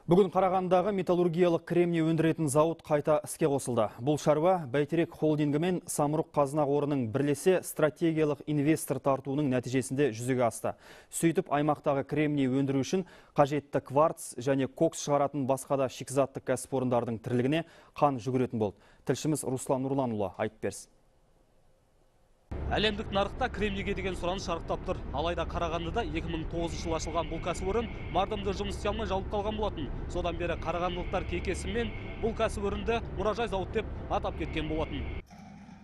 Бүгін Қарағандыдағы металлургиялық кремний өндіретін зауыт қайта іске қосылды. Бұл шаруа Бәйтерек холдингі мен Самұрық қазына қорының бірлесе стратегиялық инвестор тартуының нәтижесінде жүзеге асты. Сөйтіп, аймақтағы кремний өндіру үшін қажетті кварц және кокс шығаратын басқа да шикізаттық кәсіпорындардың тірлігіне қан жүгіретін болды. Тілшіміз Руслан Нұрланұлы айтып берсін. Әлемдік нарықта кремнийге деген сұраныс шарықтап тұр. Алайда Қарағандыда 2009 жылы ашылған бұл кәсіпорын мардымды жұмыс істей алмай жабылып қалған болатын. Содан бері қарағандылықтар кекесімен бұл кәсіпорынды мұражай зауыт деп атап кеткен болатын.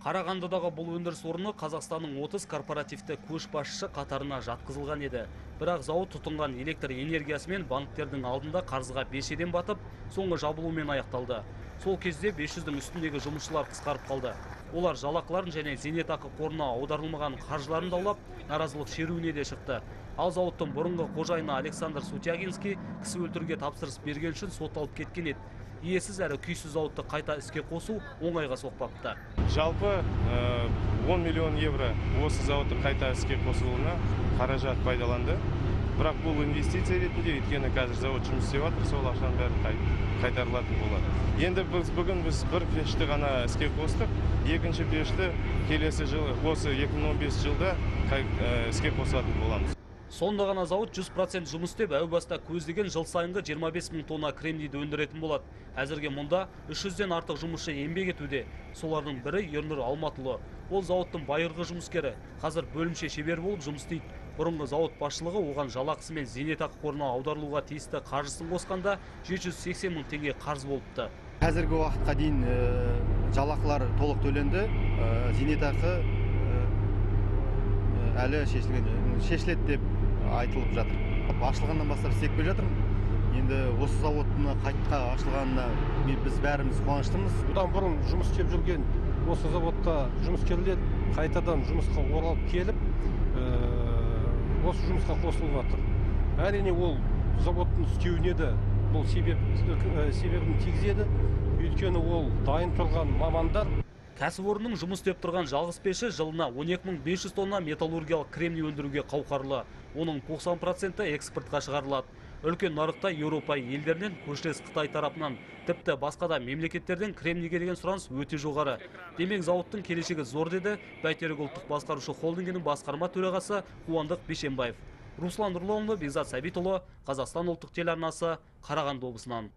Қарағандыдағы бұл өндіріс орны Қазақстанның 30 корпоративті көшбасшысы қатарына жатқызылған еді. Бірақ зауыт тұтынған электр энергиясымен банктердің алдында қарызға бешеден батып, соңғы жабылумен аяқталды. Сол кезде 500-дің үстіндегі жұмысшылар қысқарып қалды. Олар жалақыларын және зейнетақы қорына аударылмаған қаржыларын даулап, наразылық шеруіне де шықты. Ал зауыттың бұрынғы қожайыны Александр Сутягинский кісі өлтіруге тапсырыс берген үшін сотталып кеткен еді. Иесіз әрі күйсіз зауытты қайта іске қосу оңайға соқпапты. Жалпы 10 миллион евро осы зауытты қайта іске қосылуына қаражат пайдаланды. Бірақ бұл инвестиция ретінде, өйткені қазір зауыт жұмыс істеп жатыр, сол ақшаның бәрі қайтарылатын болады. Енді бүгін біз бір пешті ғана іске қостық, екінші пешті келесі жылы, осы 2015 жылда іске қосатын боламыз. Сонда ғана зауыт 100% жұмыс істеп, әу баста көздеген жыл сайынғы 25 мың тонна кремнийді өндіретін болады. Әзірге мұнда 300-ден артық жұмысшы еңбек етуде. Солардың бірі Ернұр Алматұлы. Ол зауыттың байырғы жұмыскері. Қазір бөлімше шебер болып жұмыс істейді. Бұрынғы зауыт басшылығы оған жалақысы мен зейнетақы қорына аударылуға тиісті қаржысын қосқанда 780 мың теңге қарыз болыпты. Қазіргі уақытқа дейін жалақылар толық төленді, зейнетақы әлі шешіледі деп айтылып жатыр. Ашылғаннан бастап істеп келе жатырмын. Енді осы зауыттың қайта ашылғанына біз бәріміз қуаныштымыз. Бұдан бұрын жұмыс істеп жүрген осы зауытта жұмыскерлер қайтадан жұмысқа оралып келіп, осы жұмысқа қосылып жатыр. Әрине ол зауыттың істеуіне де бұл себебін тигізеді. Өйткені ол дайын тұрған мамандар. Кәсіпорынның жұмыс істеп тұрған жалғыз пеші жылына 12.500 тонна металлургиялық кремний өндіруге қауқарлы. Оның 90% экспортқа шығарылады. Үлкен нарықта Еуропа елдерінен, көршілес Қытай тарапынан, тіпті басқа да мемлекеттерден кремнийге деген сұраныс өте жоғары. Демек зауыттың келешегі зор деді Бәйтерек ұлттық басқарушы холдингінің басқарма төрағасы Қуандық Бишенбаев. Руслан Нұрланұлы, Бекзат Сәбитұлы, Қазақстан ұлттық телеарнасы, Қарағанды облысынан.